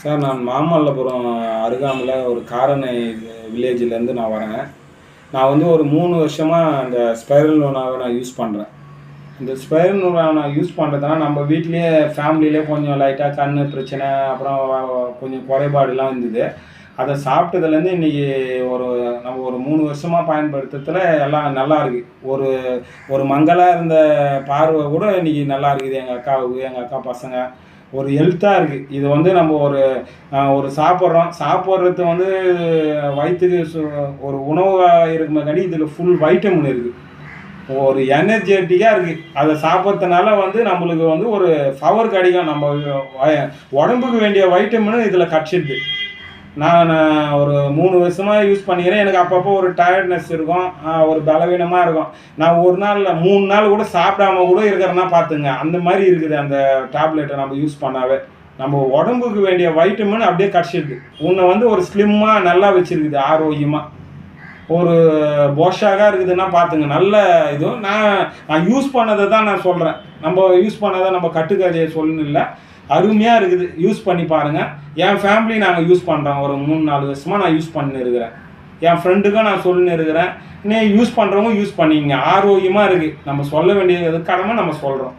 Sir, நான் மாமல்லபுரம் அருகாமையில ஒரு காரணை வில்லேஜ்லேருந்து நான் வரேன். நான் வந்து ஒரு 3 வருஷமா அந்த ஸ்பைரல்னோனாவ நான் யூஸ் பண்றேன். இந்த ஸ்பைரல்னோனா நான் யூஸ் பண்றதுனால நம்ம வீட்லயே ஃபேமிலிலயே கொஞ்சம் லைட்டா கண்ணு பிரச்சனை, அப்புறம் கொஞ்சம் குறைபாடுலாம் இருந்தது. அத சாப்பிட்டதுலேருந்து இன்னைக்கு ஒரு நம்ம ஒரு 3 வருஷமா பயன்படுத்துறதுல எல்லாம் நல்லா இருக்கு. ஒரு ஒரு மங்கலா இருந்த பார்வை கூட இன்னைக்கு நல்லா இருக்குது. எங்க அக்காவுக்கு, எங்க அக்கா பசங்க ஒரு ஹெல்த்தா இருக்கு. இது வந்து நம்ம ஒரு சாப்பிட்றோம். சாப்பிட்றது வந்து வயித்துக்கு ஒரு உணவா இருக்குமேகாண்டி இதில ஃபுல் வைட்டமின் இருக்கு. ஒரு எனர்ஜெட்டிக்கா இருக்கு. அத சாப்பிட்றதுனால வந்து நம்மளுக்கு வந்து ஒரு பவர் கிடைக்கும். நம்ம வ உடம்புக்கு வேண்டிய வைட்டமின் இதில கெடைச்சிடுது. நான் ஒரு 3 வருஷமா யூஸ் பண்ணிக்கிறேன். எனக்கு அப்பப்போ ஒரு டயர்ட்னஸ் இருக்கும். ஒரு பலவீனமா இருக்கும். நான் 1 நாள் இல்ல 3 நாள் கூட சாப்பிடாம கூட இருக்கிறேன்னா பார்த்துங்க. அந்த மாரி இருக்குது அந்த டேப்லெட்ட நம்ம யூஸ் பண்ணாவே. நம்ம உடம்புக்கு வேண்டிய வைட்டமின் அப்படியே கெடைச்சிடுது. உன்ன வந்து ஒரு ஸ்லிம்மா நல்லா வச்சிருக்குது ஆரோக்கியமா. ஒரு போஷாக்கா இருக்குதுன்னா பார்த்துங்க. நல்ல இது. நான் யூஸ் பண்ணத தான் நான் சொல்றேன். நம்ம யூஸ் பண்ணத நம்ம கட்டுக்கதைய சொல்லணும்னு இல்ல. அருமையா இருக்குது. யூஸ் பண்ணி பாருங்க. என் ஃபேமிலி நாங்க யூஸ் பண்றோம். ஒரு 3, 4 வருஷமா நான் யூஸ் பண்ணின்னு இருக்கிறேன். என் ஃப்ரெண்டுக்கும் நான் சொல்லின்னு இருக்கிறேன். யூஸ் பண்றவங்க யூஸ் பண்ணிக்கங்க. ஆரோக்கியமா இருக்கு. நம்ம சொல்ல வேண்டியது கடமை நம்ம சொல்றோம்.